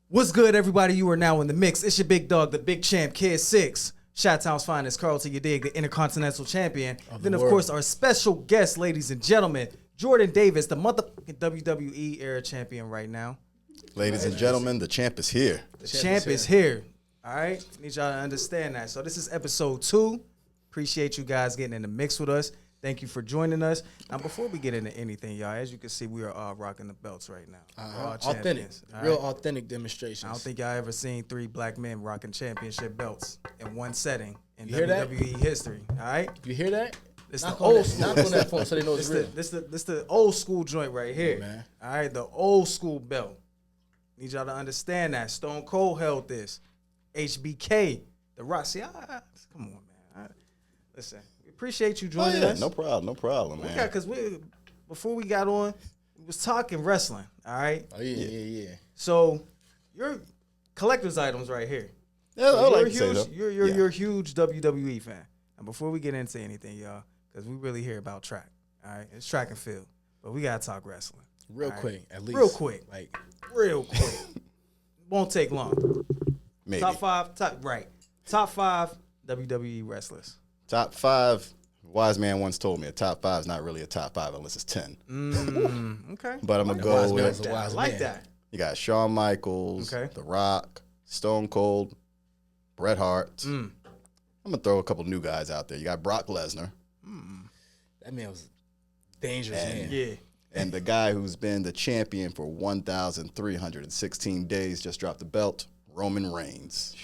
What's good, everybody? You are now in the mix. It's your big dog, the big champ, Kid 6. Shat Town's finest, Carlton, you dig, the Intercontinental Champion. Then, of course, our special guest, ladies and gentlemen, Jordan Davis, the motherfucking WWE era champion right now. Ladies and gentlemen, the champ is here. The champ is here. All right? Need y'all to understand that. So this is episode 2. Appreciate you guys getting in the mix with us. Thank you for joining us. Now, before we get into anything, y'all, as you can see, we are all rocking the belts right now. Authentic. Real authentic demonstrations. I don't think y'all ever seen 3 black men rocking championship belts in one setting in You hear WWE history. All right? You hear that? It's Knock the on old that- school. knock on that phone so they know it's real. This the old school joint right here. man. All right, the old school belt. Need y'all to understand that. Stone Cold held this. HBK, The Rock. See, come on, man. Listen, we appreciate you joining us. No problem, man. Because before we got on, we was talking wrestling. All right. Oh yeah. So your collector's items right here. Yeah, I So like you're to say that. you're a huge WWE fan. And before we get into anything, y'all, because we really hear about track. All right, it's track and field, but we gotta talk wrestling. Real All quick, right? at least. Real quick. Like Real quick. Won't take long. Maybe. Top 5 WWE wrestlers. Top 5. Wise man once told me a top 5 is not really a top 5 unless it's 10. Okay. But I'm going to go wise man with, is a wise I like man. that. you got Shawn Michaels, Okay. The Rock, Stone Cold, Bret Hart. I'm going to throw a couple new guys out there. You got Brock Lesnar. that man was dangerous, And- man. Yeah. And the guy who's been the champion for 1,316 days just dropped the belt, Roman Reigns.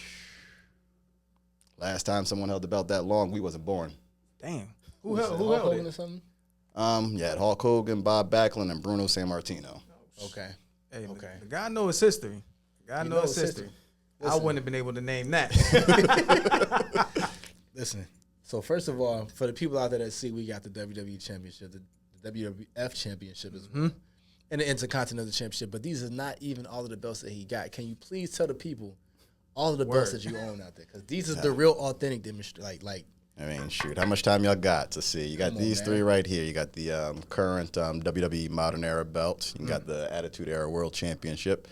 Last time someone held the belt that long, we wasn't born. Damn. Who Was it held Hulk Hogan it? or something? Yeah, Hulk Hogan, Bob Backlund, and Bruno Sammartino. Okay. Hey, Okay. the guy knows his history. The guy He knows knows his history. I Listen. wouldn't have been able to name that. Listen. So first of all, for the people out there that see, we got the WWE Championship, the WWF Championship as well, and the Intercontinental Championship. But these are not even all of the belts that he got. Can you please tell the people all of the belts that you own out there? Because these are the real authentic demonstrations. Like I mean, shoot, how much time y'all got to see? You got Come on, these man. 3 right here. You got the current WWE Modern Era belt. You got the Attitude Era World Championship.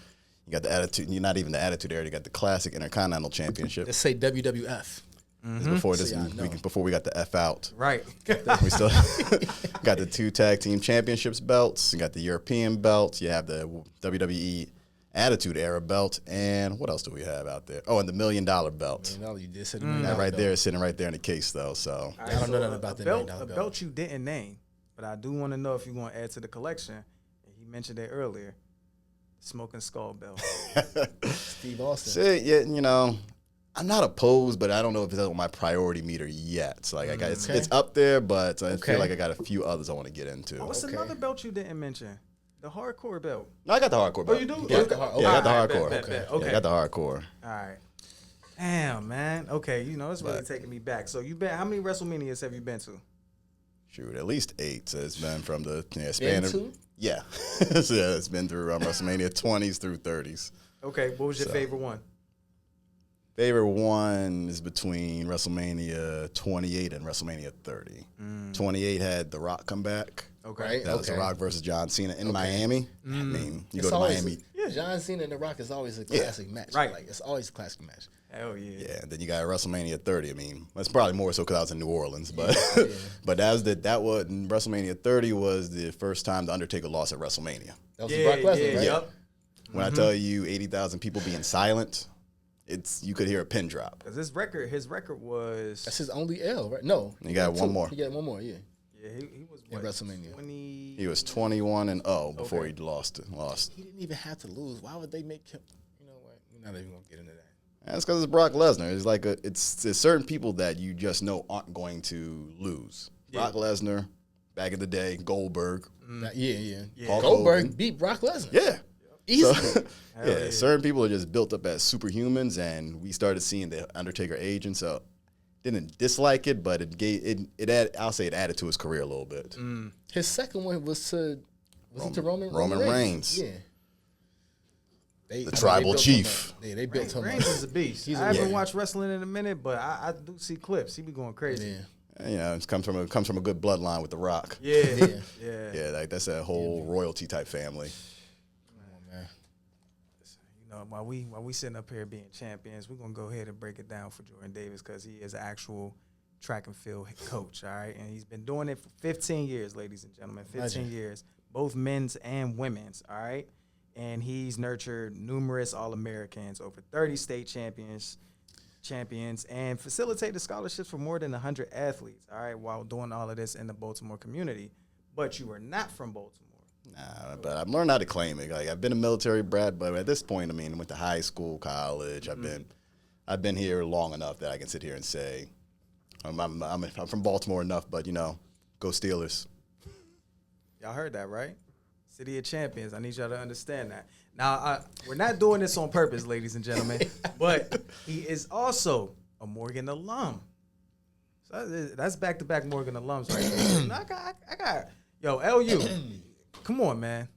You got the Attitude, you're not even the Attitude Era. You got the Classic Intercontinental Championship. let's say WWF. This is before See, I know. before we got the F out. Right. We still got the 2 Tag Team Championships belts. You got the European belt. You have the WWE Attitude Era belt. And what else do we have out there? Oh, and the $1 Million belt. You know, you just said That right there is sitting right there in the case, though. So I don't know nothing about a that belt. $1 A belt. belt you didn't name, but I do want to know if you want to add to the collection. And he mentioned it earlier. Smoking Skull belt. Steve Austin. see, yeah, you know, I'm not opposed, but I don't know if it's on my priority meter yet. So like, I got it's up there, but I Okay. feel like I got a few others I want to get into. What's Okay. another belt you didn't mention? The hardcore belt. No, I got the hardcore belt. you do? Yeah, Okay. yeah, I got the Alright, hardcore. bet. Yeah, I got the hardcore. All right. Damn, man. Okay, you know, it's really taking me back. So you been, how many WrestleManias have you been to? Shoot, at least 8. So it's been from the span of to? yeah, so yeah, it's been through WrestleMania 20s through 30s. Okay, what was your favorite one? Favorite one is between WrestleMania 28 and WrestleMania 30. 28 had The Rock come back. Okay. Right? That was The Rock versus John Cena in Miami. I mean, you It's go to always- Miami. John Cena and The Rock is always a classic match. Right. Like it's always a classic match. Hell yeah. Yeah, and then you got WrestleMania 30. I mean, that's probably more so because I was in New Orleans, but but that was WrestleMania 30 was the first time the Undertaker lost at WrestleMania. That was Brock Lesnar, right? Yep. When I tell you 80,000 people being silent, you could hear a pin drop. Because his record was. That's his only L, right? No. You got one more. He got one more, yeah. Yeah, he was In what, WrestleMania. 20. He was 21-0 before Okay. he lost it. He didn't even have to lose. Why would they make him? You know what? We're not even gonna get into that. That's because it's Brock Lesnar. It's like there's certain people that you just know aren't going to lose. Brock Lesnar, back in the day, Goldberg. Yeah. Hulk Goldberg Hogan. beat Brock Lesnar. Yeah. Easily. So, yeah, certain people are just built up as superhumans, and we started seeing the Undertaker age, and so didn't dislike it, but I'll say it added to his career a little bit. His second one was to Roman Reigns. Yeah. They tribal built chief. him up. Yeah, they built him Reigns up. is a beast. He's I a- haven't yeah. watched wrestling in a minute, but I do see clips. He be going crazy. Yeah. You know, it comes from a good bloodline with The Rock. Yeah. Yeah, like that's a whole royalty type family. Come on, man. know, while we sitting up here being champions, we're gonna go ahead and break it down for Jordan Davis because he is an actual track and field coach, all right? And he's been doing it for 15 years, ladies and gentlemen, 15 years, both men's and women's, all right? And he's nurtured numerous All-Americans, over 30 state champions, and facilitated scholarships for more than 100 athletes, all right, while doing all of this in the Baltimore community. But you are not from Baltimore. Nah, but I've learned how to claim it. Like, I've been a military brat, but at this point, I mean, I went to high school, college. I've been here long enough that I can sit here and say, I'm from Baltimore enough, but, you know, go Steelers. Y'all heard that, right? City of Champions. I need y'all to understand that. Now, we're not doing this on purpose, ladies and gentlemen, but he is also a Morgan alum. So that's back-to-back Morgan alums right there. I got, yo, LU, come on, man.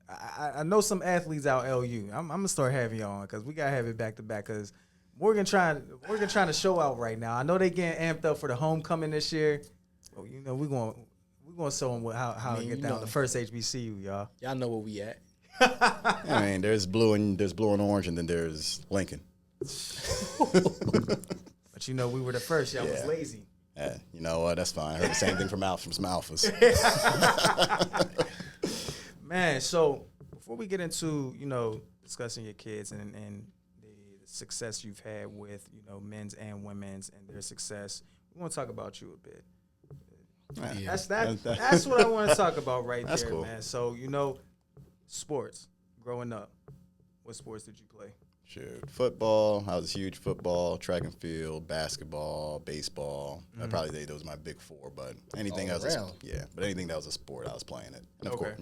I know some athletes out LU. I'm going to start having y'all on because we got to have it back-to-back because Morgan trying to show out right now. I know they getting amped up for the homecoming this year. Well, you know, we're going to show them how to get down the first HBCU, y'all. Y'all know where we at. I mean, there's blue and orange, and then there's Lincoln. But you know, we were the first. Y'all was lazy. Yeah, you know what? That's fine. I heard the same thing from some alphas. Man, so before we get into, you know, discussing your kids and the success you've had with, you know, men's and women's and their success, we want to talk about you a bit. Yeah. That's what I want to talk about right That's there, cool. man. So, you know, sports, growing up, what sports did you play? Shoot, football. I was a huge football, track and field, basketball, baseball. I'd probably say those were my big four, but anything All else, around. but anything that was a sport, I was playing it. And of course,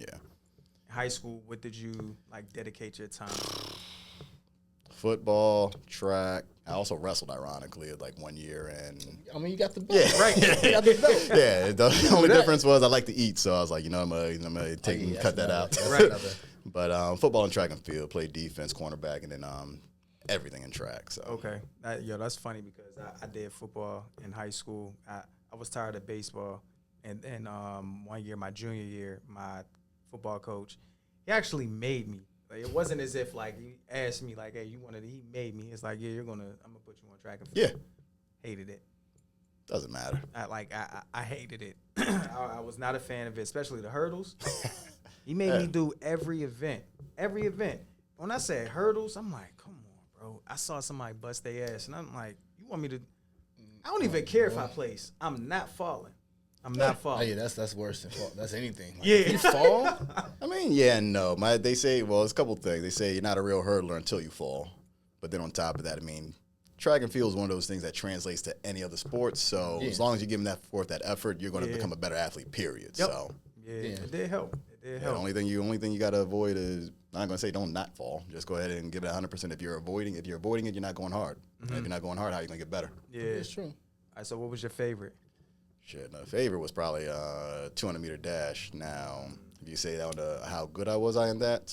High school, what did you, like, dedicate your time to? Football, track. I also wrestled, ironically, like 1 year, and I mean, you got the belt. yeah, Right. You got the belt. yeah. The only difference was I like to eat, so I was like, you know, I'm gonna cut that out. Right. But football and track and field, played defense, cornerback, and then everything in track. So Okay. That's funny because I did football in high school. I was tired of baseball. And then 1 year, my junior year, my football coach, he actually made me. Like, it wasn't as if, like, he asked me, like, hey, you wanted it. He made me. It's like, yeah, I'm going to put you on track and field. Yeah. Hated it. Doesn't matter. I hated it. I was not a fan of it, especially the hurdles. He made me do every event. Every event. When I said hurdles, I'm like, come on, bro. I saw somebody bust their ass, and I'm like, you want me to? I don't even care if I place. I'm not falling. I'm not Oh, falling. yeah, that's worse than fall. That's anything. Like, Yeah. if you fall, I mean, yeah and no. They say, well, it's a couple things. They say you're not a real hurdler until you fall. But then on top of that, I mean, track and field is one of those things that translates to any other sport. So as long as you're giving that effort, you're going to become a better athlete, period. Yep. So Yeah, it did help. It did the help. only thing you got to avoid is, I'm not going to say don't not fall. Just go ahead and give it 100%. If you're avoiding it, you're not going hard. And if you're not going hard, how are you going to get better? Yeah. it's true. All right, so what was your favorite? Shit, my favorite was probably 200-meter dash. Now, if you say that on how good I was in that,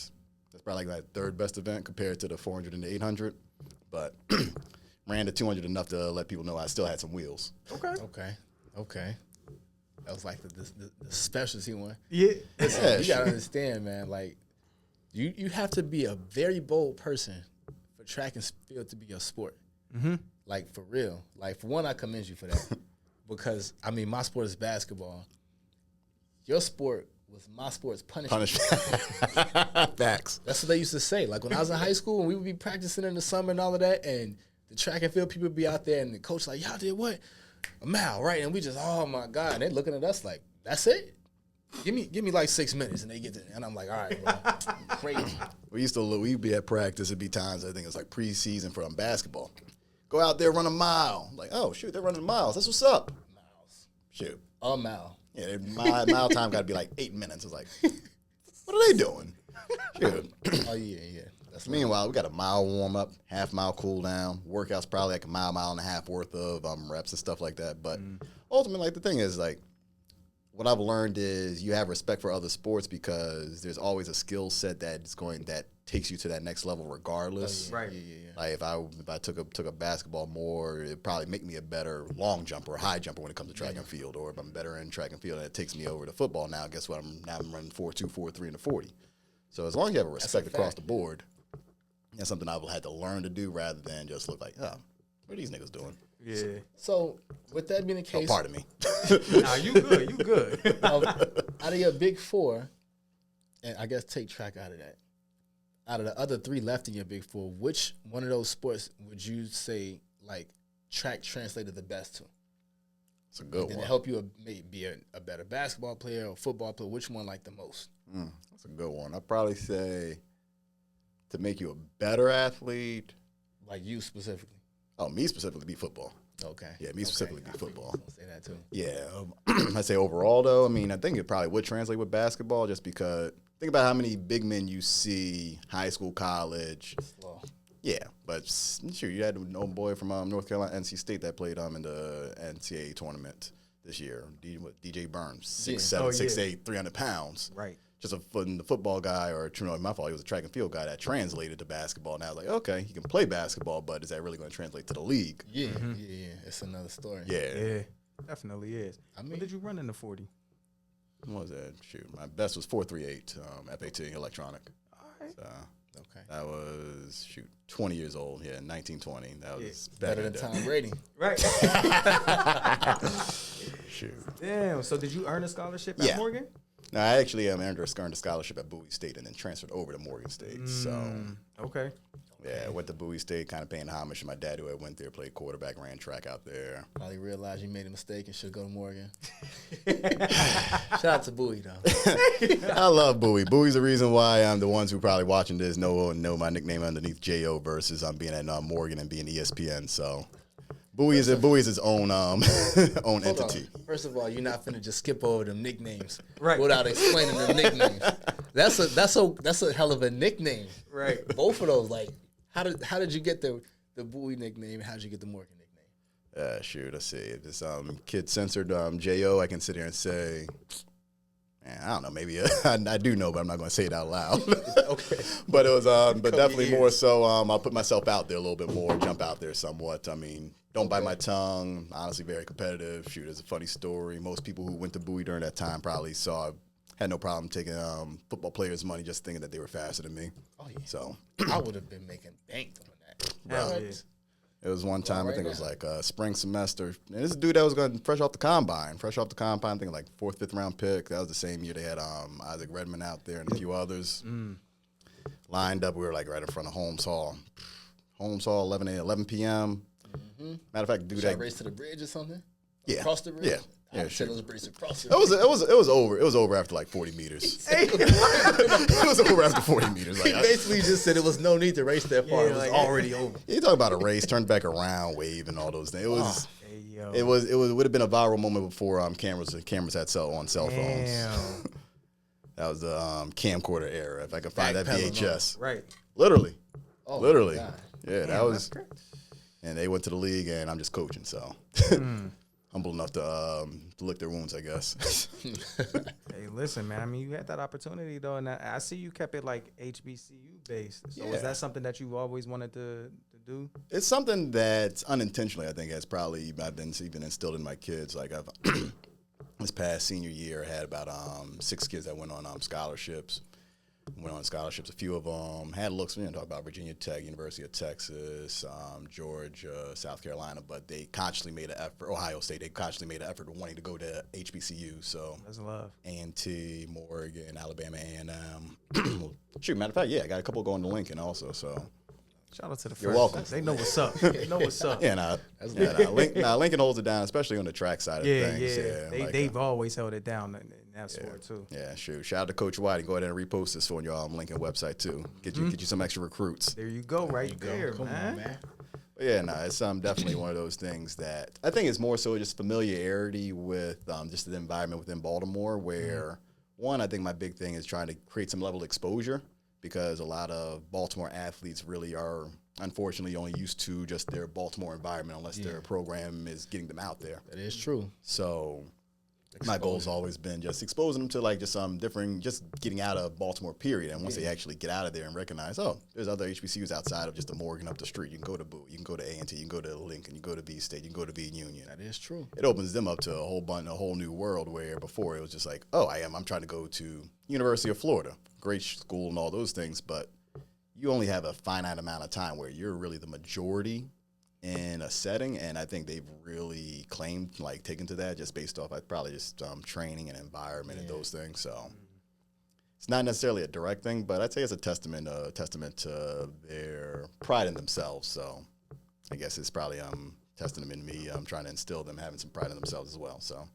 that's probably like my third best event compared to the 400 and the 800. But ran the 200 enough to let people know I still had some wheels. Okay. That was like the specialty one. Yeah. Listen, you gotta understand, man. Like, you have to be a very bold person for track and field to be your sport. Mm-hmm. Like, for real. Like, for one, I commend you for that. Because, I mean, my sport is basketball. Your sport was my sport's punishment. Facts. That's what they used to say. Like, when I was in high school and we would be practicing in the summer and all of that, and the track and field people would be out there, and the coach like, y'all did what? A mile, right? And we just, oh, my God. And they looking at us like, that's it? Give me like 6 minutes, and they get there. And I'm like, all right, bro. Crazy. We'd be at practice. It'd be times, I think it was like preseason for basketball. Go out there, run a mile. Like, oh, shoot, they're running miles. That's what's up. Miles. Shoot. A mile. Yeah, mile time got to be like 8 minutes. It's like, what are they doing? Shoot. Oh, yeah. That's Meanwhile, we got a mile warm-up, half-mile cool-down. Workout's probably like a mile and a half worth of reps and stuff like that. But ultimately, like, the thing is, like, what I've learned is you have respect for other sports because there's always a skill set that takes you to that next level regardless. Right. Yeah. Like if I took a basketball more, it'd probably make me a better long jumper or high jumper when it comes to track and field. Or if I'm better in track and field and it takes me over to football now, guess what? I'm running 4.2, 4.3 in the 40. So as long as you have a respect across the board, That's something I've had to learn to do rather than just look like, oh, what are these niggas doing? Yeah. So with that being the case, Pardon me. Nah, you good. You good. out of your big four, and I guess take track out of that. Out of the other three left in your big four, which one of those sports would you say like track translated the best to? It's a good Did one. it help you be a better basketball player or football player? Which one like the most? That's a good one. I'd probably say to make you a better athlete. Like you specifically? Oh, me specifically be football. Okay. Yeah, me specifically be football. I'll say that too. Yeah. I'd say overall, though, I mean, I think it probably would translate with basketball just because think about how many big men you see, high school, college. Slow. Yeah, but sure, you had an old boy from North Carolina, NC State, that played in the NCAA tournament this year. DJ Burns, 6'7", 6'8", 300 pounds. Right. Just the football guy, or my fault, he was a track and field guy that translated to basketball. And I was like, okay, he can play basketball, but is that really going to translate to the league? Yeah, yeah. It's another story. Yeah. Yeah. Definitely is. I mean, what did you run in the 40? What was that? Shoot, my best was 4.38 FAT electronic. All right. So okay. that was 20 years old. Yeah, 1920. That was Better than Tom Brady. Right. Shoot. Damn. So did you earn a scholarship at Yeah. Morgan? No, I actually earned a scholarship at Bowie State and then transferred over to Morgan State. So Okay. yeah, went to Bowie State, kind of paying homage to my dad who had went there, played quarterback, ran track out there. Probably realized you made a mistake and should go to Morgan. Shout out to Bowie though. I love Bowie. Bowie's the reason why the ones who probably watching this know my nickname underneath J.O. versus being at Morgan and being ESPN. So Bowie is its own own entity. On. First of all, you're not finna just skip over them nicknames Right. without explaining the nicknames. That's a hell of a nickname. Right. Both of those, like, how did you get the Bowie nickname? How did you get the Morgan nickname? Shoot, let's see. If this kid censored J.O., I can sit here and say, man, I don't know, maybe I do know, but I'm not going to say it out loud. Okay. But it was, but definitely years. more so, I'll put myself out there a little bit more, jump out there somewhat. I mean, don't bite my tongue. Honestly, very competitive. Shoot, it's a funny story. Most people who went to Bowie during that time probably had no problem taking football players' money just thinking that they were faster than me. Oh yeah. So I would have been making bank on that. Hell What? yeah. it was one time, right I think it was now. like spring semester. And this dude that was going fresh off the combine, I think like 4th, 5th round pick. That was the same year they had Isaac Redmond out there and a few others. Lined up, we were like right in front of Holmes Hall. 11 p.m. Matter of fact, dude, Should I that race to the bridge or something? Yeah. Across the bridge? Yeah. I Yeah, said sure. it was a bridge across the It was over. It was over after like 40 meters. It was over after 40 meters. Like, He basically just said it was no need to race that far. Yeah, It was like- already over. you talk about a race, turned back around, wave, and all those things. It was. Hey, yo. It would have been a viral moment before cameras had cell phones. Damn. That was the camcorder era. If I could find that Backpedaling VHS, Right. literally, Oh, my literally, God. yeah, that Damn, was. that's great. And they went to the league, and I'm just coaching, so humble enough to lick their wounds, I guess. Hey, listen, man. I mean, you had that opportunity though, and I see you kept it like HBCU based. So Yeah. is that something that you've always wanted to do? It's something that unintentionally, I think, I've been even instilled in my kids. Like I've this past senior year, I had about 6 kids that went on scholarships. A few of them had looks. We didn't talk about Virginia Tech, University of Texas, Georgia, South Carolina, but they consciously made an effort. Ohio State, they consciously made an effort of wanting to go to HBCU. So That's love. A&T, Morgan, Alabama A&M. Shoot, matter of fact, yeah, I got a couple going to Lincoln also. So Shout out to the You're first. welcome. They know what's up. They know what's up. yeah, Lincoln holds it down, especially on the track side of Yeah, things. yeah. like, They've always held it down in that sport too. yeah, shoot. Shout out to Coach White. Go ahead and repost this on your Lincoln website too. Get you some extra recruits. There you go, right there, Come man. on, man. But yeah, no, it's definitely one of those things that I think it's more so just familiarity with just the environment within Baltimore. Where one, I think my big thing is trying to create some level of exposure because a lot of Baltimore athletes really are unfortunately only used to just their Baltimore environment unless their program is getting them out there. That is true. So my goal has always been just exposing them to like just just getting out of Baltimore, period. And once they actually get out of there and recognize, oh, there's other HBCUs outside of just the Morgan up the street. You can go to Bowie, you can go to A&T, you can go to Lincoln, you can go to B State, you can go to B Union. That is true. It opens them up to a whole new world where before it was just like, oh, I'm trying to go to University of Florida, great school and all those things, but you only have a finite amount of time where you're really the majority in a setting, and I think they've really claimed, like, taken to that just based off, probably just training and environment and those things. So it's not necessarily a direct thing, but I'd say it's a testament to their pride in themselves. So I guess it's probably testing them in me. I'm trying to instill them having some pride in themselves as well. So.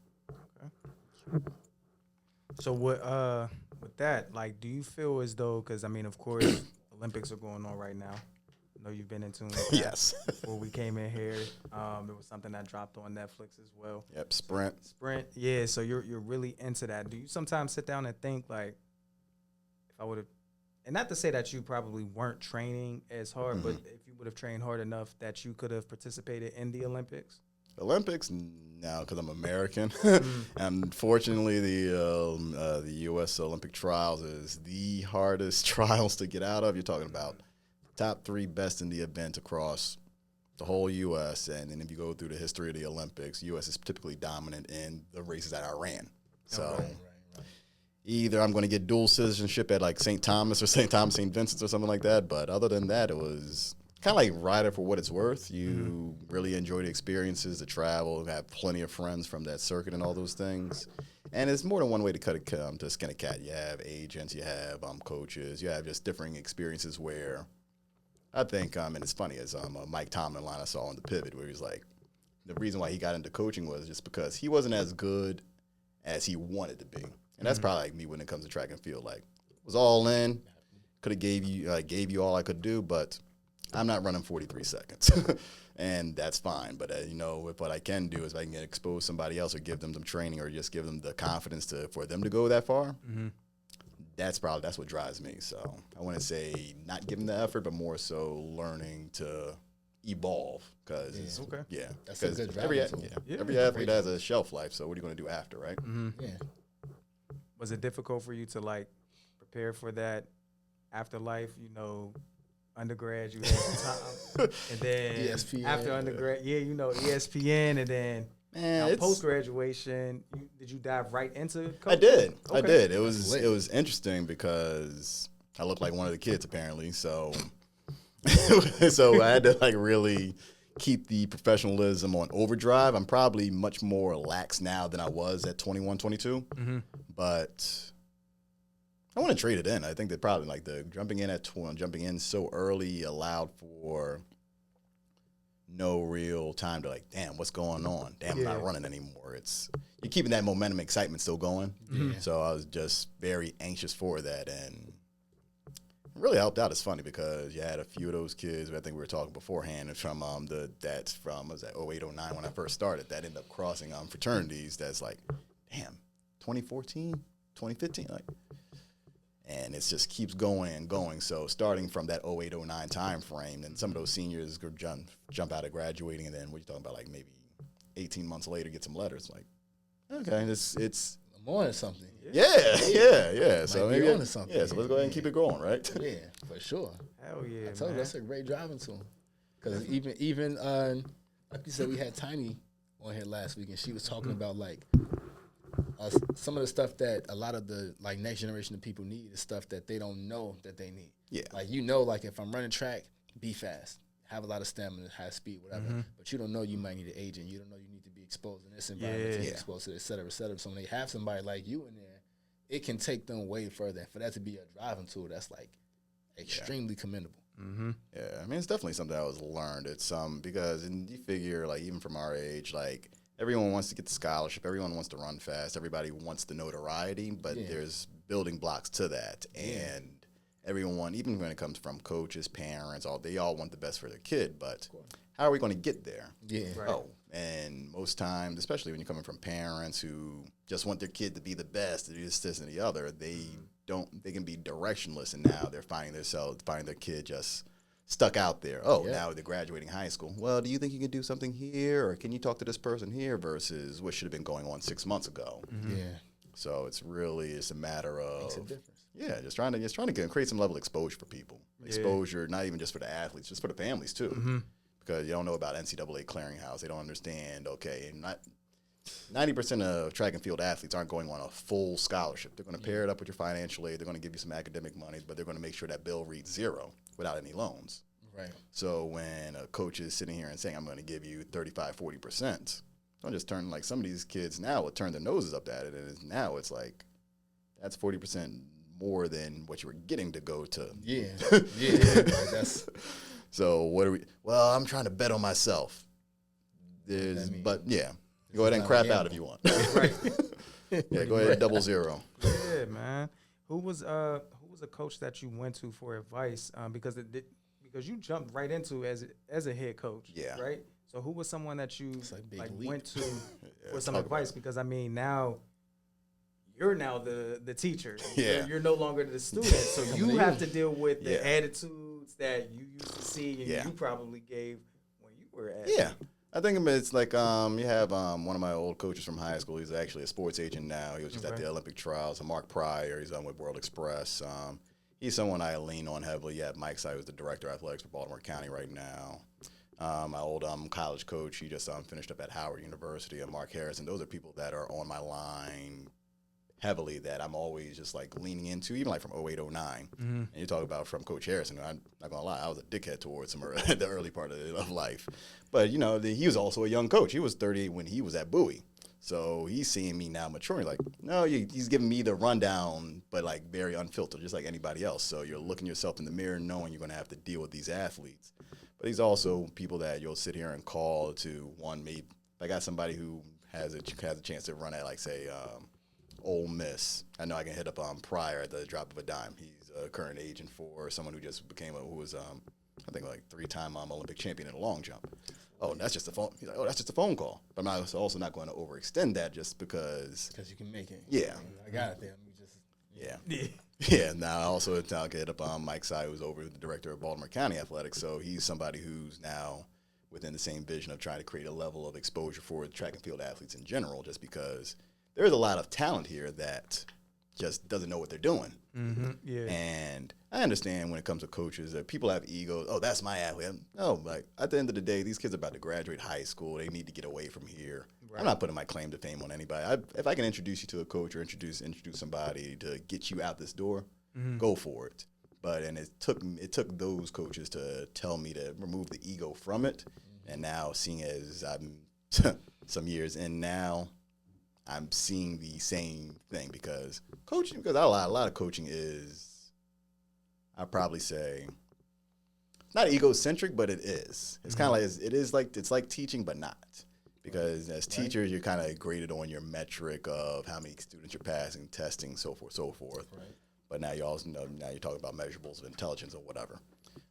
Okay. So with that, like, do you feel as though, because I mean, of course, Olympics are going on right now. I know you've been into it. Yes. Before we came in here, it was something that dropped on Netflix as well. Yep, Sprint. Yeah. So you're really into that. Do you sometimes sit down and think, like, if I would have, and not to say that you probably weren't training as hard, but if you would have trained hard enough that you could have participated in the Olympics? Olympics, no, because I'm American. Unfortunately, the U.S. Olympic trials is the hardest trials to get out of. You're talking about top 3 best in the event across the whole U.S. And then if you go through the history of the Olympics, U.S. is typically dominant in the races that I ran. So Right. either I'm going to get dual citizenship at like St. Thomas, St. Vincent's or something like that. But other than that, it was kind of like ride it for what it's worth. You really enjoy the experiences, the travel, have plenty of friends from that circuit and all those things. And it's more than one way to skin a cat. You have agents, you have coaches, you have just differing experiences where I think, and it's funny, as Mike Tomlin line I saw on The Pivot, where he was like, the reason why he got into coaching was just because he wasn't as good as he wanted to be. And that's probably like me when it comes to track and field. Like, was all in, could have gave you all I could do, but I'm not running 43 seconds. And that's fine. But, what I can do is if I can expose somebody else or give them some training or just give them the confidence for them to go that far, that's what drives me. So I want to say not giving the effort, but more so learning to evolve. Because, That's a good every driving athlete has a shelf life. So what are you going to do after, right? Yeah. Was it difficult for you to, like, prepare for that afterlife? Undergrad, you had some time, and then ESPN, after undergrad, ESPN, and then post graduation, did you dive right into coaching? I did. Okay. I did. It was interesting because I looked like one of the kids apparently. So so I had to like really keep the professionalism on overdrive. I'm probably much more lax now than I was at 21, 22. But I want to trade it in. I think that probably like the jumping in so early allowed for no real time to like, damn, what's going on? Damn, I'm not running anymore. You're keeping that momentum, excitement still going. So I was just very anxious for that, and it really helped out. It's funny because you had a few of those kids. I think we were talking beforehand from that's from was that 08, 09 when I first started. That ended up crossing fraternities. That's like, damn, 2014, 2015, like. And it just keeps going and going. So starting from that 08, 09 time frame, and some of those seniors jump out of graduating, and then what you talking about, like maybe 18 months later, get some letters. Like, okay, it's I'm on to something. Yeah. So maybe on to something. Yeah, so let's go ahead and keep it going, right? Yeah, for sure. Hell yeah, I told you that's a great driving tool. Because even like you said, we had Tiny on here last week, and she was talking about like some of the stuff that a lot of the like next generation of people need is stuff that they don't know that they need. Yeah. Like like if I'm running track, be fast, have a lot of stamina, high speed, whatever. But you don't know you might need an agent. You don't know you need to be exposed in this environment, to be exposed to this, et cetera, et cetera. So when they have somebody like you in there, it can take them way further. And for that to be a driving tool, that's like extremely commendable. Yeah, I mean, it's definitely something that was learned. It's because you figure like even from our age, like everyone wants to get the scholarship, everyone wants to run fast, everybody wants the notoriety, but there's building blocks to that, and everyone, even when it comes from coaches, parents, they all want the best for their kid, but how are we going to get there? Yeah. Right. And most times, especially when you're coming from parents who just want their kid to be the best, to do this and the other, they can be directionless, and now they're finding their kid just stuck out there. Now they're graduating high school. Well, do you think you can do something here, or can you talk to this person here versus what should have been going on 6 months ago? Yeah. So it's a matter of Makes a difference. Yeah, just trying to create some level of exposure for people. Exposure, not even just for the athletes, just for the families too. Because you don't know about NCAA clearinghouse. They don't understand, 90% of track and field athletes aren't going on a full scholarship. They're going to pair it up with your financial aid. They're going to give you some academic money, but they're going to make sure that bill reads zero without any loans. Right. So when a coach is sitting here and saying, I'm going to give you 35, 40%, don't just turn, like some of these kids now will turn their noses up at it. And now it's like, that's 40% more than what you were getting to go to. Yeah. Like that's. So what are we, well, I'm trying to bet on myself. But yeah, go ahead and crap out if you want. Right. Yeah, go ahead and 0-0. Yeah, man. Who was a coach that you went to for advice? Because you jumped right into as a head coach. Yeah. Right. So who was someone that you went to for some talk advice? Because I mean, now you're now the teacher. Yeah. You're no longer the student. So you have to deal with the Yeah. attitudes that you used to see and Yeah. you probably gave when you were at. Yeah. I think it's like you have one of my old coaches from high school. He's actually a sports agent now. He was just at the Olympic trials. Mark Pryor, he's on with World Express. He's someone I lean on heavily. Yeah, Mike Sy, who's the director of athletics for Baltimore County right now. My old college coach, he just finished up at Howard University, and Mark Harrison. Those are people that are on my line heavily that I'm always just like leaning into, even like from 08, 09. Mm-hmm. And you talk about from Coach Harrison, I'm not going to lie, I was a dickhead towards him the early part of life. But, you know, he was also a young coach. He was 38 when he was at Bowie. So he's seeing me now maturing, like, no, he's giving me the rundown, but like very unfiltered, just like anybody else. So you're looking yourself in the mirror knowing you're going to have to deal with these athletes. But he's also people that you'll sit here and call to one, maybe I got somebody who has a chance to run at, like, say, Ole Miss. I know I can hit up Pryor at the drop of a dime. He's a current agent for someone who just became who was I think like 3-time Olympic champion in the long jump. Oh, that's just a phone. He's like, oh, that's just a phone call. But I'm also not going to overextend that just because. Because you can make it. Yeah. I got it there. Yeah. Now I also can hit up Mike Sy, who's over the director of Baltimore County Athletics. So he's somebody who's now within the same vision of trying to create a level of exposure for track and field athletes in general, just because there's a lot of talent here that just doesn't know what they're doing. Mm-hmm. Yeah. And I understand when it comes to coaches that people have egos. Oh, that's my athlete. No, like at the end of the day, these kids are about to graduate high school. They need to get away from here. Right. I'm not putting my claim to fame on anybody. If I can introduce you to a coach or introduce somebody to get you out this door, go for it. But it took those coaches to tell me to remove the ego from it. And now, seeing as I'm some years in now, I'm seeing the same thing because a lot of coaching is, I'd probably say, not egocentric, but it is. It's kind of like it's like teaching, but not. Because as teachers, you're kind of graded on your metric of how many students you're passing, testing, so forth. Right. But now you also know you're talking about measurables of intelligence or whatever.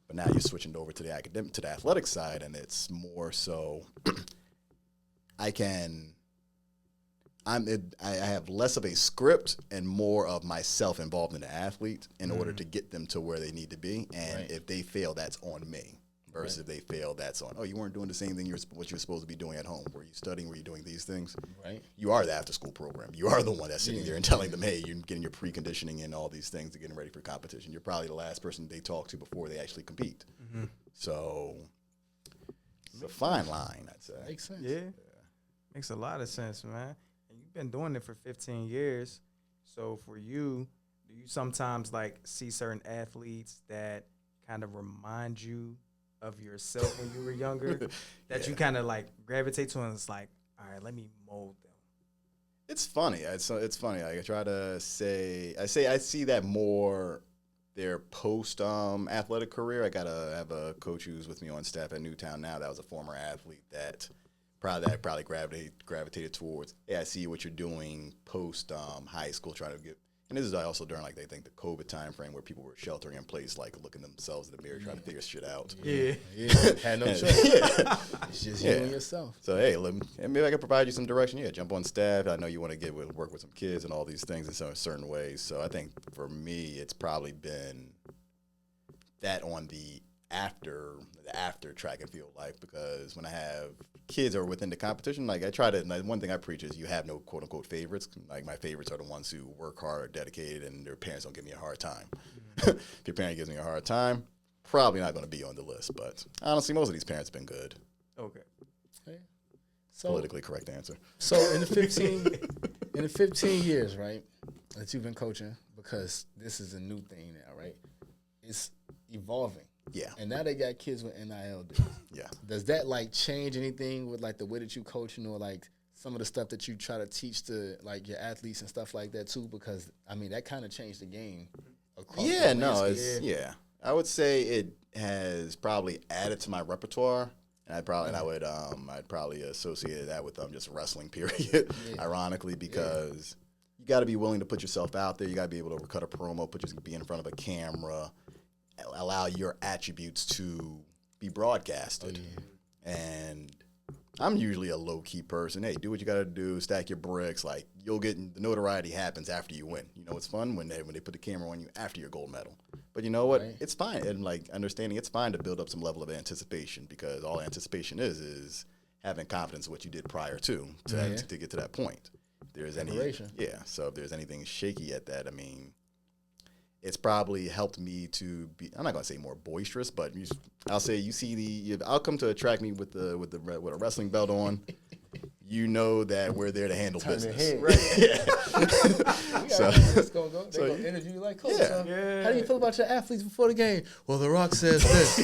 But now you're switching over to the athletic side, and it's more so I have less of a script and more of myself involved in the athlete in order to get them to where they need to be. And if they fail, that's on me. Versus if they fail, that's on, you weren't doing the same thing what you're supposed to be doing at home. Were you studying? Were you doing these things? Right. You are the after-school program. You are the one that's sitting there and telling them, hey, you're getting your preconditioning and all these things to getting ready for competition. You're probably the last person they talk to before they actually compete. Mm-hmm. So it's a fine line, I'd say. Makes sense. Yeah. Makes a lot of sense, man. And you've been doing it for 15 years. So for you, do you sometimes like see certain athletes that kind of remind you of yourself when you were younger that you kind of like gravitate to, and it's like, all right, let me mold them? It's funny. It's funny. Like I try to I see that more their post athletic career. I have a coach who's with me on staff at Newtown now. That was a former athlete that probably gravitated towards. Hey, I see what you're doing post high school, trying to get. And this is also during like they think the COVID time frame where people were sheltering in place, like looking themselves in the mirror, trying to figure shit out. Yeah. Had no choice. It's just you and yourself. So hey, maybe I can provide you some direction. Yeah, jump on staff. I know you want to work with some kids and all these things in some certain ways. So I think for me, it's probably been that on the after track and field life, because when I have kids who are within the competition, like I try to, like one thing I preach is you have no quote unquote favorites. Like my favorites are the ones who work hard, dedicated, and their parents don't give me a hard time. If your parent gives me a hard time, probably not going to be on the list. But honestly, most of these parents have been good. Okay. politically correct answer. So in the 15 years, right, that you've been coaching, because this is a new thing now, right? It's evolving. Yeah. And now they got kids with NIL deals. Yeah. Does that like change anything with like the way that you coach, or like some of the stuff that you try to teach to like your athletes and stuff like that too? Because I mean that kind of changed the game across. Yeah, no, it's I would say it has probably added to my repertoire, and I'd probably associate that with just wrestling period. Ironically, because you got to be willing to put yourself out there. You got to be able to cut a promo, be in front of a camera, allow your attributes to be broadcasted. And I'm usually a low-key person. Hey, do what you got to do, stack your bricks. Like, you'll get, the notoriety happens after you win. You know, it's fun when they put the camera on you after your gold medal. But you know what? Right. It's fine. And, like, understanding it's fine to build up some level of anticipation, because all anticipation is having confidence in what you did prior to get to that point. If there's so if there's anything shaky at that, I mean, it's probably helped me to be, I'm not going to say more boisterous, but I'll say I'll come to attract me with a wrestling belt on. You know that we're there to handle business. Right? Yeah. They're going to interview you like, Coach, how do you feel about your athletes before the game? Well, The Rock says this.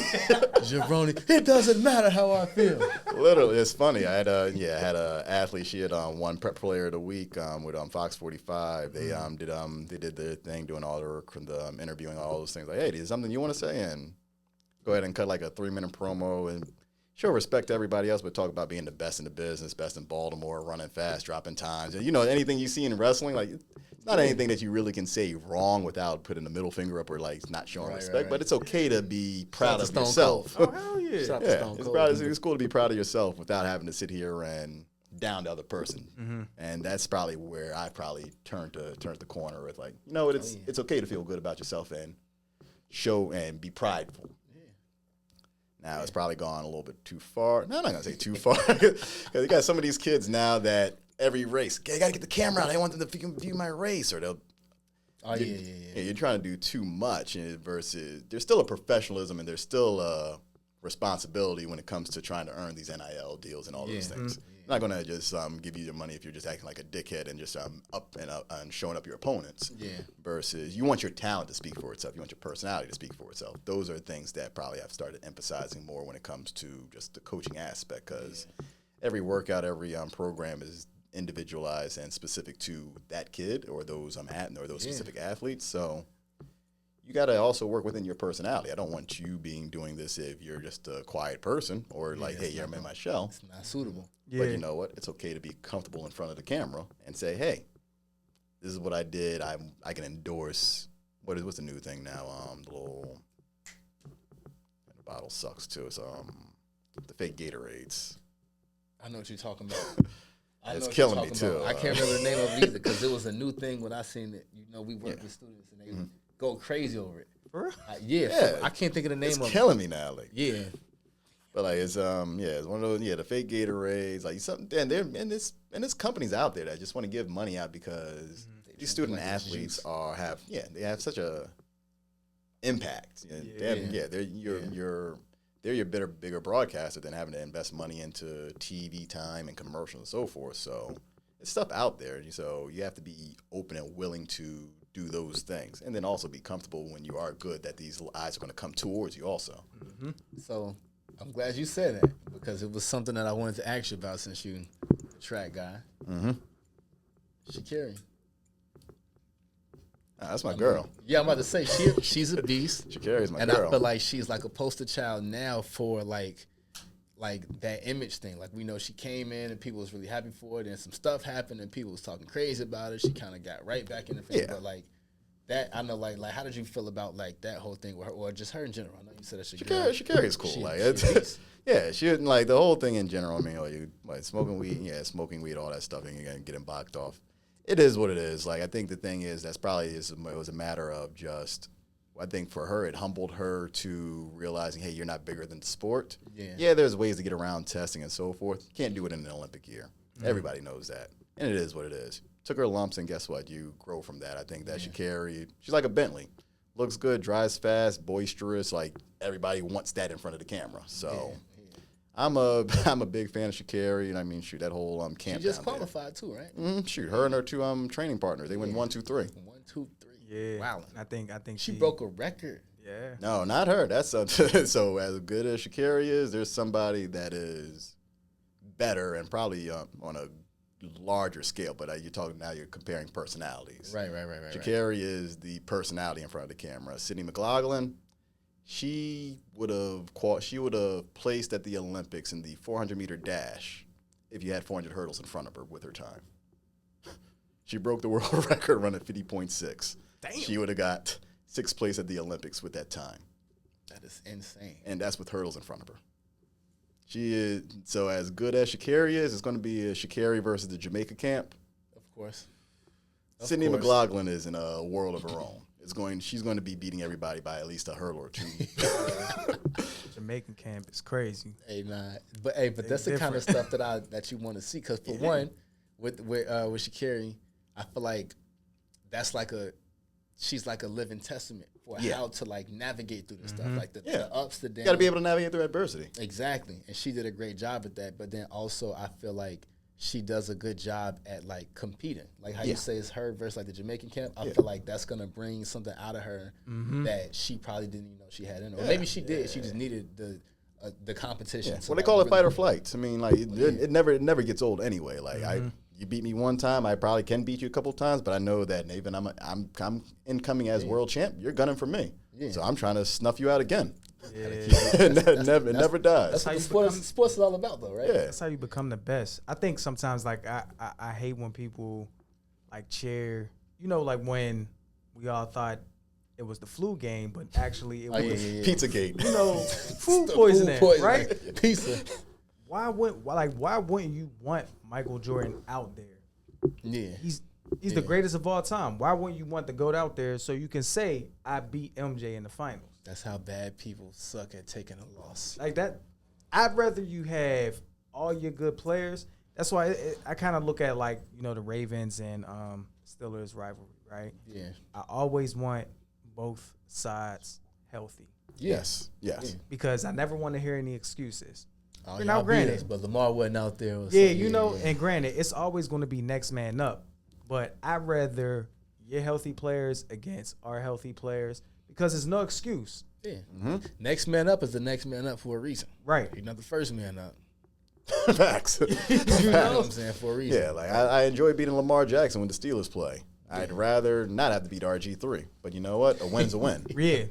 Jabroni, it doesn't matter how I feel. Literally, it's funny. I had a athlete. She had won Prep Player of the Week with Fox 45. They did their thing, doing all the interviewing, all those things. Like, hey, is something you want to say? And go ahead and cut like a 3-minute promo and show respect to everybody else, but talk about being the best in the business, best in Baltimore, running fast, dropping times. And, anything you see in wrestling, like, it's not anything that you really can say wrong without putting the middle finger up or, like, not showing respect. Right. But it's okay to be proud of yourself. Oh, hell yeah. It's cool to be proud of yourself without having to sit here and down the other person. Mm-hmm. And that's probably where I probably turned the corner with, like, it's okay to feel good about yourself and show and be prideful. Now, it's probably gone a little bit too far. No, I'm not going to say too far. Because you got some of these kids now that every race, okay, I got to get the camera out. I want them to view my race. Or they'll. You're trying to do too much versus there's still a professionalism and there's still a responsibility when it comes to trying to earn these NIL deals and all those things. Mm-hmm. I'm not going to just give you your money if you're just acting like a dickhead and just up and showing up your opponents. Yeah. Versus you want your talent to speak for itself. You want your personality to speak for itself. Those are things that probably I've started emphasizing more when it comes to just the coaching aspect, because every workout, every program is individualized and specific to that kid or those specific athletes. So you got to also work within your personality. I don't want you doing this if you're just a quiet person or hey, I'm in my shell. It's not suitable. Yeah. But you know what? It's okay to be comfortable in front of the camera and say, hey, this is what I did. I can endorse. What's the new thing now? The bottle sucks too. It's the fake Gatorades. I know what you're talking about. It's killing me too. I can't remember the name of it either, because it was a new thing when I seen it. We work with students and they go crazy over it. So I can't think of the name of it. It's killing me now. Like, yeah. But like it's it's one of those the fake Gatorades, like something, and there's companies out there that just want to give money out because these student athletes they have such a impact. They're your bigger broadcaster than having to invest money into TV time and commercials and so forth. So it's stuff out there. So you have to be open and willing to do those things, and then also be comfortable when you are good that these eyes are going to come towards you also. Mm-hmm. So I'm glad you said that, because it was something that I wanted to ask you about since you're a track guy. Mm-hmm. Sha'Carri. That's my girl. Yeah, I'm about to say she's a beast. Sha'Carri's my girl. And I feel like she's like a poster child now for like that image thing. Like, we know she came in and people was really happy for it, and some stuff happened and people was talking crazy about it. She kind of got right back in the face. Yeah. But like that, I know, like how did you feel about like that whole thing with her, or just her in general? I know you said that Sha'Carri's cool. She didn't like the whole thing in general. I mean, smoking weed, all that stuff, and getting blocked off. It is what it is. Like, I think the thing is it was a matter of just. I think for her, it humbled her to realizing, hey, you're not bigger than the sport. Yeah, there's ways to get around testing and so forth. You can't do it in an Olympic year. Mm-hmm. Everybody knows that. And it is what it is. Took her lumps, and guess what? You grow from that. I think that Sha'Carri, she's like a Bentley. Looks good, drives fast, boisterous. Like, everybody wants that in front of the camera. So I'm a big fan of Sha'Carri, and I mean, shoot, that whole camp. She just down there. qualified too, right? Shoot, her and her two training partners, they went 1, 2, 3. 1, 2, 3. Yeah. Wow. I think She broke a record. Yeah. No, not her. That's so as good as Sha'Carri is, there's somebody that is better and probably on a larger scale. But you're comparing personalities. Right. Sha'Carri is the personality in front of the camera. Sydney McLaughlin, she would have placed at the Olympics in the 400-meter dash if you had 400 hurdles in front of her with her time. She broke the world record running 50.6. Damn. She would have got 6th place at the Olympics with that time. That is insane. And that's with hurdles in front of her. She is so as good as Sha'Carri is. It's going to be a Sha'Carri versus the Jamaica camp. Of course. Sydney McLaughlin is in a world of her own. She's going to be beating everybody by at least a hurdle or two. Jamaican camp is crazy. But that's the kind of stuff that you want to see. Because for one, with Sha'Carri, I feel like she's like a living testament for how to like navigate through the stuff, like the ups, the downs. You got to be able to navigate through adversity. Exactly, and she did a great job at that. But then also, I feel like she does a good job at like competing. Like how you say it's her versus like the Jamaican camp. I feel like that's gonna bring something out of her that she probably didn't even know she had in her. Or maybe she did. She just needed the competition. Well, they call it fight or flight. I mean, like it never gets old anyway. Like you beat me one time, I probably can beat you a couple times, but I know that even I'm incoming as world champ. You're gunning for me, so I'm trying to snuff you out again. Yeah. It never dies. That's what sports is all about, though, right? Yeah. That's how you become the best. I think sometimes, like, I hate when people, like, cheer. You know, like, when we all thought it was the flu game, but actually it was Pizzagate. You know, food poisoning, right? Pizza. Why wouldn't you want Michael Jordan out there? Yeah. He's the greatest of all time. Why wouldn't you want the GOAT out there so you can say, I beat MJ in the finals? That's how bad people suck at taking a loss. Like that, I'd rather you have all your good players. That's why I kind of look at, like, you know, the Ravens and Steelers rivalry, right? Yeah. I always want both sides healthy. Yes. Because I never want to hear any excuses. Oh, now, granted, but Lamar wasn't out there. And granted, it's always going to be next man up. But I'd rather your healthy players against our healthy players because there's no excuse. Yeah. Next man up is the next man up for a reason. Right. You're not the first man up. Facts. You know what I'm saying? For a reason. Yeah, like I enjoy beating Lamar Jackson when the Steelers play. I'd rather not have to beat RG3. But you know what? A win's a win. Yeah.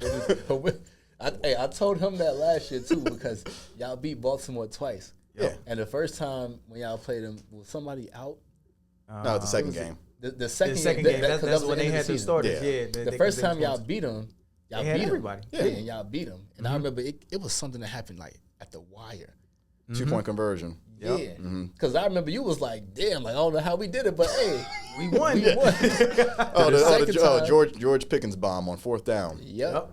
I told him that last year, too, because y'all beat Baltimore twice. Yeah. And the first time when y'all played them, was somebody out? No, it's the second game. The second game. That's when they had their starters. Yeah. The first time y'all beat them, y'all beat everybody. Yeah, and y'all beat them. And I remember it was something that happened like at the wire. 2-point conversion. Yeah. Because I remember you was like, damn, like, I don't know how we did it, but hey, we won. George Pickens bomb on 4th down. Yep.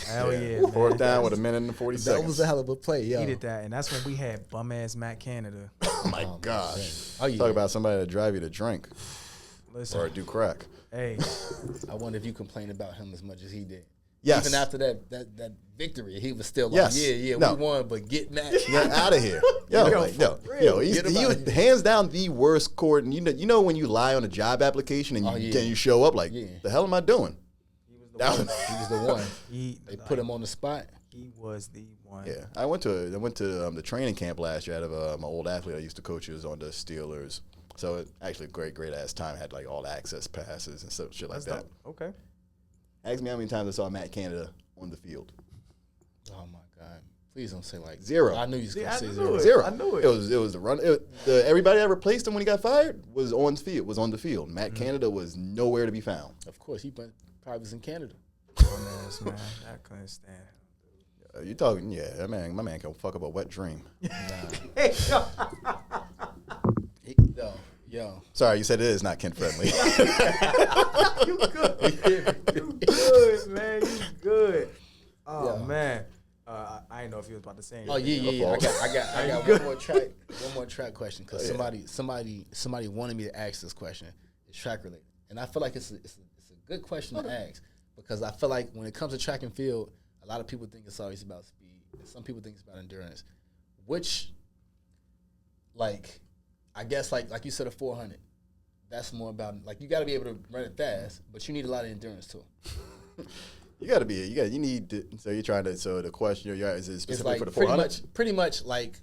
Hell yeah. 4th down with a minute and 40 seconds. That was a hell of a play, yo. He did that, and that's when we had bum-ass Matt Canada. Oh, my gosh. Oh, yeah. Talk about somebody to drive you to drink. Listen. Or do crack. Hey. I wonder if you complained about him as much as he did. Yes. Even after that victory, he was still like, we won, but get Matt. Get out of here. He was hands down the worst court. And you know when you lie on a job application and you show up like, the hell am I doing? He was the one. They put him on the spot. He was the one. Yeah, I went to the training camp last year out of my old athlete I used to coach. He was on the Steelers. So it actually a great ass time. Had like all the access passes and stuff, shit like that. Dope. Okay. Ask me how many times I saw Matt Canada on the field. Oh my God! Please don't say like 0. I knew you was gonna say 0. 0. I knew it. It was the run. Everybody that replaced him when he got fired was on the field. Matt Canada was nowhere to be found. Of course, he probably was in Canada. Dumbass, man. I couldn't stand it. You talking? Yeah, my man can fuck up a wet dream. Yo. Sorry, you said it is not kid friendly. You good, man. You good. Oh man. I didn't know if you was about to say anything. Oh yeah. I got one more track question because somebody wanted me to ask this question. It's track related, and I feel like it's a good question to ask because I feel like when it comes to track and field, a lot of people think it's always about speed, and some people think it's about endurance. which, like, I guess like you said, a 400. That's more about like you got to be able to run it fast, but you need a lot of endurance too. You need to, so you're trying to, so the question is it specifically like for the 400? Pretty much like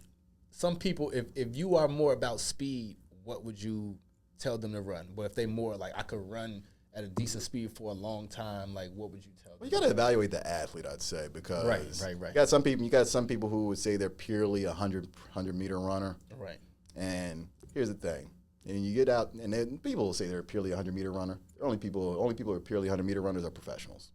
some people, if you are more about speed, what would you tell them to run? But if they more like, I could run at a decent speed for a long time, like what would you tell them? Well, you got to evaluate the athlete, I'd say, because right. You got some people who would say they're purely a 100-meter runner. Right. And here's the thing. And you get out, and then people will say they're purely a 100-meter runner. Only people who are purely 100-meter runners are professionals.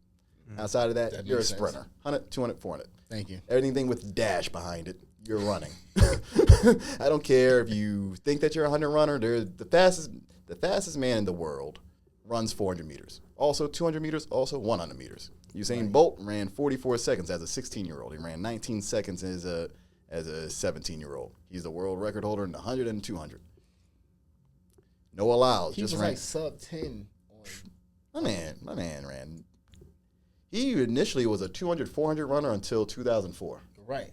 Outside of that you're a sprinter. 100, 200, 400. Thank you. Anything with dash behind it, you're running. I don't care if you think that you're a 100 runner. The fastest man in the world runs 400 meters. Also 200 meters, also 100 meters. Usain Bolt ran 44 seconds as a 16-year-old. He ran 19 seconds as a 17-year-old. He's the world record holder in the 100 and 200. Noah Lyles he just was ran. Like sub 10. My man ran. He initially was a 200, 400 runner until 2004. Right.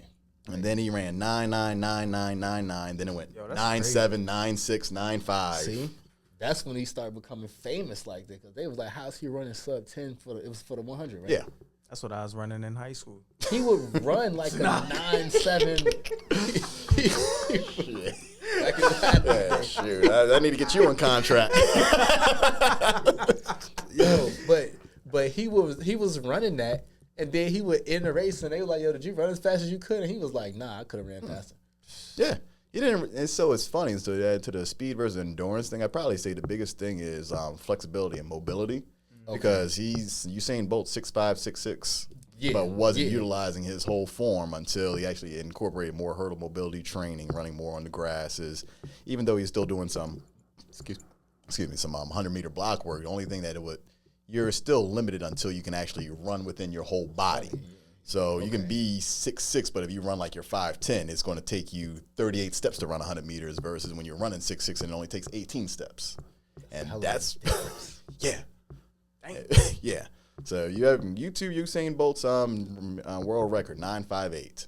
And then he ran 9.9, then it went 9.7, 9.6, 9.5. See? That's when he started becoming famous like that, because they was like, how's he running sub 10 it was for the 100, right? Yeah. That's what I was running in high school. He would run like a 9.7. Yeah, shoot. I need to get you on contract. Yo, but he was running that, and then he would end the race, and they were like, "Yo, did you run as fast as you could?" And he was like, "Nah, I could have ran faster." Yeah, he didn't. And so it's funny. So to the speed versus endurance thing, I'd probably say the biggest thing is flexibility and mobility, because he's Usain Bolt 6'5", 6'6". But wasn't utilizing his whole form until he actually incorporated more hurdle mobility training, running more on the grasses. Even though he's still doing some 100-meter block work, the only thing that you're still limited until you can actually run within your whole body. So you can be 6'6", but if you run like you're 5'10", it's going to take you 38 steps to run 100 meters versus when you're running 6'6", and it only takes 18 steps. And that's yeah. Yeah. So you have Usain Bolt's world record, 9.58.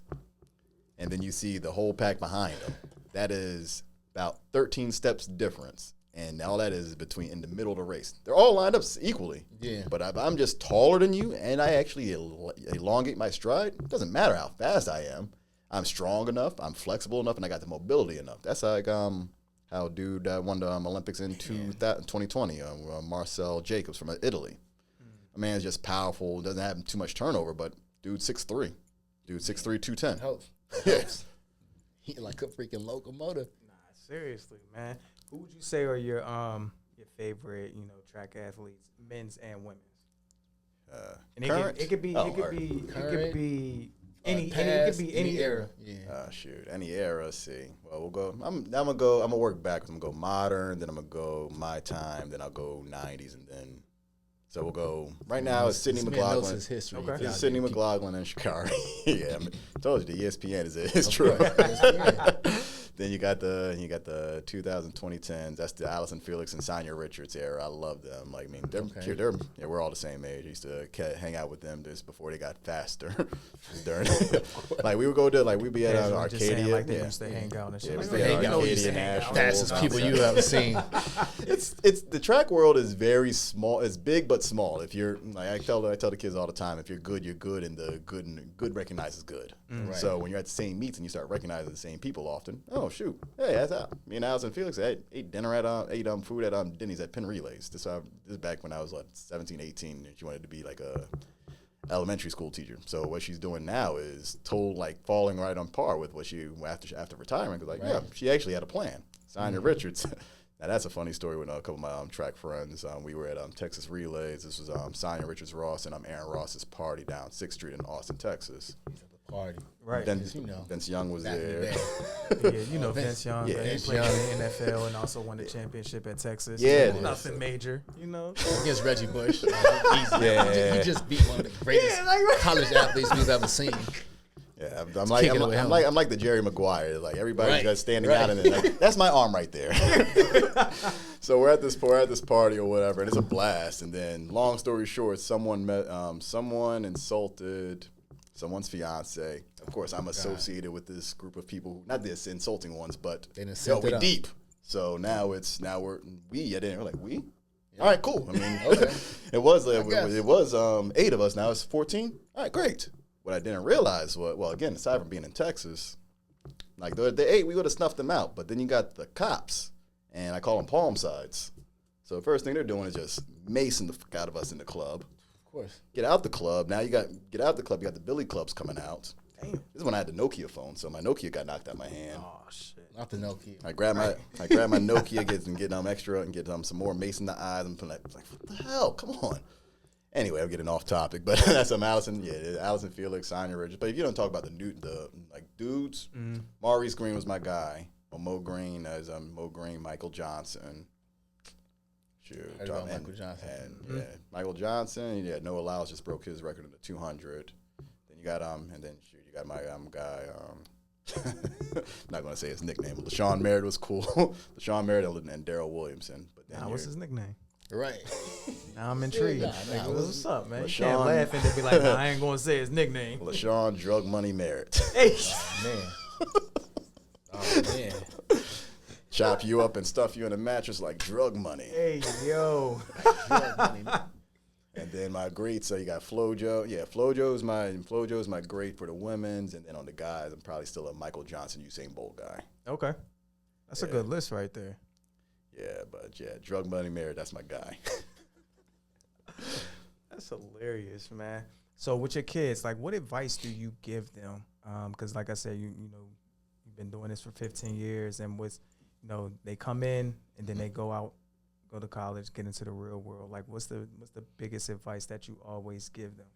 And then you see the whole pack behind him. That is about 13 steps difference. And all that is between in the middle of the race. They're all lined up equally. Yeah. But if I'm just taller than you and I actually elongate my stride, it doesn't matter how fast I am. I'm strong enough, I'm flexible enough, and I got the mobility enough. That's like how dude won the Olympics in 2020, Marcel Jacobs from Italy. A man's just powerful, doesn't have too much turnover, but dude 6'3". Dude 6'3", 210. Helps. He like a freaking locomotive. Nah, seriously, man. Who would you say are your favorite, track athletes, men's and women's? And it could be any era. Yeah. Shoot, any era. See, well, we'll go. I'm gonna work backwards. I'm gonna go modern, then I'm gonna go my time, then I'll go 90s, and then. So we'll go. Right now it's Sydney McLaughlin. His history. Okay. It's Sydney McLaughlin and Sha'Carri. Yeah, I told you the ESPN is true. Then you got the 2010s. That's the Allison Felix and Sonya Richards era. I love them. Like, I mean, we're all the same age. I used to hang out with them just before they got faster. Like we would go to we'd be at Arcadia. Like they used to hang out and shit. Yeah, we hang out. Fastest people you ever seen. It's the track world is very small. It's big but small. If you're like I tell the kids all the time, if you're good, and the good recognizes good. Right. So when you're at the same meets and you start recognizing the same people often, oh shoot, hey, that's out. Me and Allison Felix ate dinner ate food at Denny's at Penn Relays. This is back when I was 17, 18, and she wanted to be like a elementary school teacher. So what she's doing now is falling right on par with what she after retirement. Because she actually had a plan. Sonya Richards. Now that's a funny story with a couple of my track friends. We were at Texas Relays. This was Sonya Richards Ross and Aaron Ross's party down 6th Street in Austin, Texas. Party. Right. Vince Young was there. Yeah, Vince Young. Yeah. He played in the NFL and also won the championship at Texas. Yeah. Nothing major, Against Reggie Bush. He just beat one of the greatest college athletes we've ever seen. Yeah, I'm like the Jerry Maguire. Like everybody's just standing out and that's my arm right there. So we're at this party or whatever, and it's a blast. And then, long story short, someone insulted someone's fiance. Of course, I'm associated with this group of people, not this insulting ones, but They done yo, set we it up. deep. So now I didn't, we're like, we? All right, cool. I mean, Okay. it was guess. 8 of us. Now it's 14. All right, great. What I didn't realize was, well, again, aside from being in Texas, like the 8, we would have snuffed them out. But then you got the cops, and I call them palm sides. So the first thing they're doing is just macing the fuck out of us in the club. Of course. Get out the club. Now you got the Billy clubs coming out. Damn. This is when I had the Nokia phone, so my Nokia got knocked out of my hand. Oh shit. Not the Nokia. I grab my Nokia, get extra, and get some more mace in the eyes. I'm like, what the hell? Come on. Anyway, I'm getting off topic, but that's Allison. Yeah, Allison Felix, Sonya Richards. But if you don't talk about the dudes, Maurice Green was my guy. Well, Mo Green as Mo Green, Michael Johnson. Shoot, Heard about Michael Johnson. And Michael Johnson. Yeah, Noah Lyles just broke his record in the 200. Then you got you got my guy. I'm not gonna say his nickname, but LaShawn Merritt was cool. LaShawn Merritt and Darrell Williamson. But then What's his nickname? Right. Now I'm intrigued. Nah, Nigga, what's up, man? You LaShawn- can't laugh and then be like, nah, I ain't gonna say his nickname. LaShawn Drug Money Merritt. Hey. Man. Oh, man. Chop you up and stuff you in a mattress like drug money. Hey, yo. And then my greats, so you got Flojo. Yeah, Flojo's my great for the women's, and then on the guys, I'm probably still a Michael Johnson, Usain Bolt guy. Okay. That's a good list right there. Yeah, but yeah, Drug Money Merritt, that's my guy. That's hilarious, man. So with your kids, like, what advice do you give them? Because like I said, you know, you've been doing this for 15 years, and they come in and then they go out, go to college, get into the real world. Like, what's the biggest advice that you always give them?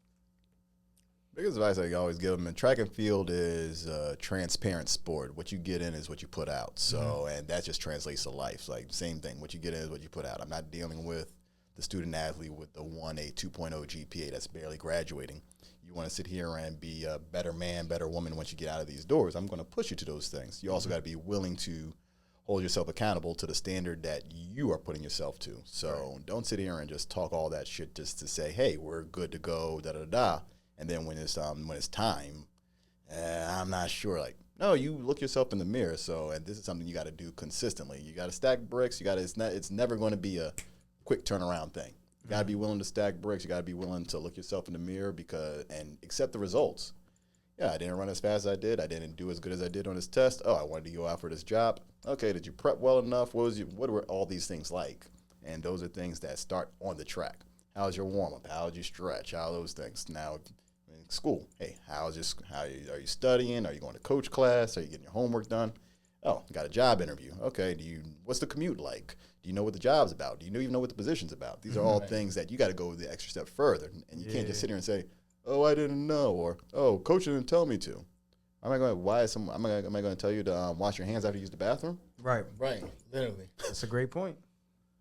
Biggest advice I always give them, and track and field is a transparent sport. What you get in is what you put out. So, and that just translates to life. Like, same thing. What you get in is what you put out. I'm not dealing with the student athlete with the 1.8, 2.0 GPA that's barely graduating. You want to sit here and be a better man, better woman once you get out of these doors. I'm going to push you to those things. You also got to be willing to hold yourself accountable to the standard that you are putting yourself to. So don't sit here and just talk all that shit just to say, hey, we're good to go, da-da-da. And then when it's time, I'm not sure. Like, no, you look yourself in the mirror. So, and this is something you got to do consistently. You got to stack bricks. It's never going to be a quick turnaround thing. You got to be willing to stack bricks. You got to be willing to look yourself in the mirror and accept the results. Yeah, I didn't run as fast as I did. I didn't do as good as I did on this test. Oh, I wanted to go out for this job. Okay, did you prep well enough? What were all these things like? And those are things that start on the track. How's your warm up? How did you stretch? How are those things? Now, in school, hey, are you studying? Are you going to coach class? Are you getting your homework done? Oh, you got a job interview. Okay, what's the commute like? Do you know what the job's about? Do you even know what the position's about? These are all things that you got to go the extra step further. And you can't just sit here and say, oh, I didn't know, or oh, coach didn't tell me to. Am I going to tell you to wash your hands after you use the bathroom? Right. Right. Literally. That's a great point.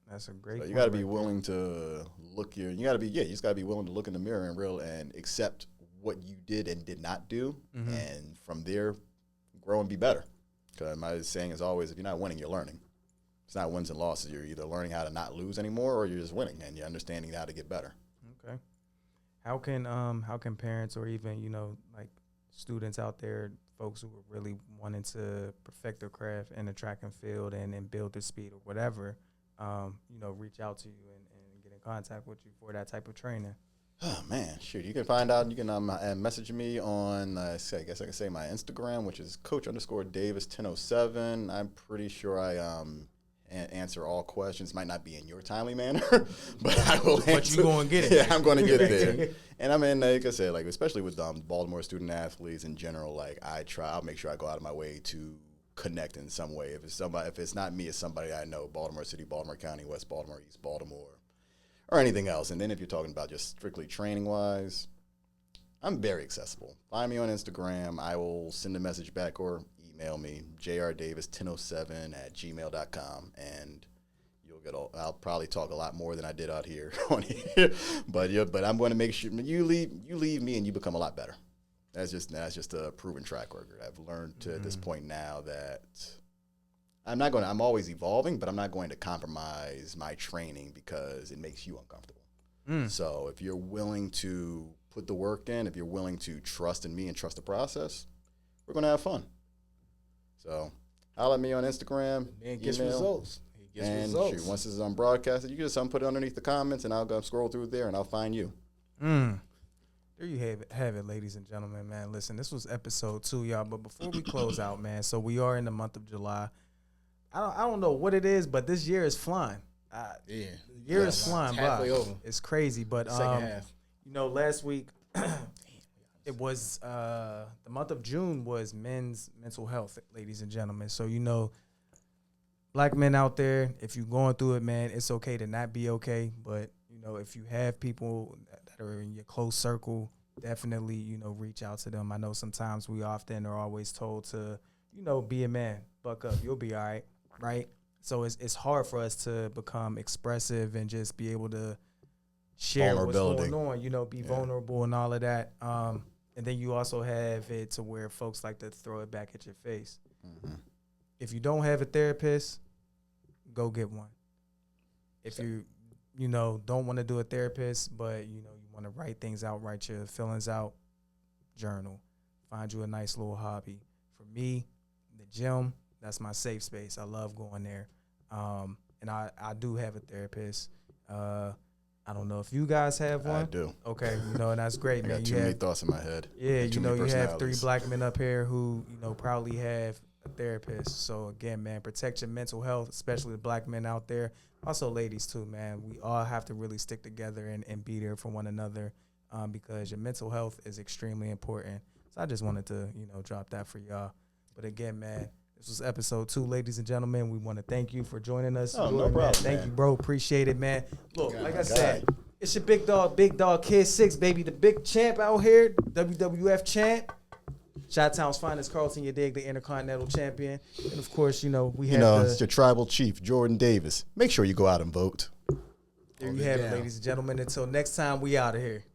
That's a great point. You got to be willing to you just got to be willing to look in the mirror and accept what you did and did not do. And from there, grow and be better. Because my saying is always, if you're not winning, you're learning. It's not wins and losses. You're either learning how to not lose anymore, or you're just winning and you're understanding how to get better. Okay. How can parents or even, like students out there, folks who are really wanting to perfect their craft in the track and field and build their speed or whatever, reach out to you and get in contact with you for that type of training? Oh, man, shoot. You can find out. You can message me on, I guess I can say my Instagram, which is Coach_Davis1007. I'm pretty sure I answer all questions. Might not be in your timely manner, but I will answer. But you're going to get it. Yeah, I'm going to get it there. And I mean, like I said, like especially with Baltimore student athletes in general, like I'll make sure I go out of my way to connect in some way. If it's not me, it's somebody I know, Baltimore City, Baltimore County, West Baltimore, East Baltimore, or anything else. And then if you're talking about just strictly training-wise, I'm very accessible. Find me on Instagram. I will send a message back or email me, jrdavis1007@gmail.com, and I'll probably talk a lot more than I did out here on here. But I'm going to make sure you leave me and you become a lot better. That's just a proven track record. I've learned to this point now that I'm always evolving, but I'm not going to compromise my training because it makes you uncomfortable. So if you're willing to put the work in, if you're willing to trust in me and trust the process, we're going to have fun. So holler at me on Instagram. Man gets email, results. He gets and results. shoot, once this is broadcasted, you can just put it underneath the comments, and I'll go scroll through there, and I'll find you. There you have it, ladies and gentlemen, man. Listen, this was episode 2, y'all. But before we close out, man, so we are in the month of July. I don't know what it is, but this year is flying. The year is flying by. Halfway over. It's crazy, but Second half. you know, last week it was the month of June was men's mental health, ladies and gentlemen. So you know, black men out there, if you're going through it, man, it's okay to not be okay. But you know, if you have people that are in your close circle, definitely, you know, reach out to them. I know sometimes we often are always told to, you know, be a man, buck up, you'll be all right, right? So it's hard for us to become expressive and just be able to share what's going on, you know, be vulnerable and all of that. And then you also have it to where folks like to throw it back at your face. Mm-hmm. If you don't have a therapist, go get one. If you know, don't want to do a therapist, but, you know, you want to write things out, write your feelings out, journal. Find you a nice little hobby. For me, the gym, that's my safe space. I love going there. And I do have a therapist. I don't know if you guys have one. I do. Okay, you know, and that's great, man. I got too many thoughts in my head. Yeah, you know, you have 3 black men up here who, you know, probably have a therapist. So, again, man, protect your mental health, especially the black men out there. Also, ladies, too, man. We all have to really stick together and be there for one another because your mental health is extremely important. So I just wanted to, you know, drop that for y'all. But, again, man, this was episode 2, ladies and gentlemen. We want to thank you for joining us. Oh, no problem, Thank you, bro. Appreciate it, man. Look, God, like I said, it's your big dog, Kid 6, baby. The big champ out here, WWF champ. Shat Town's finest, Carlton, you dig, the Intercontinental Champion. And, of course, you know, we have it's your tribal chief, Jordan Davis. Make sure you go out and vote. There you have it, ladies and gentlemen. Until next time, we out of here.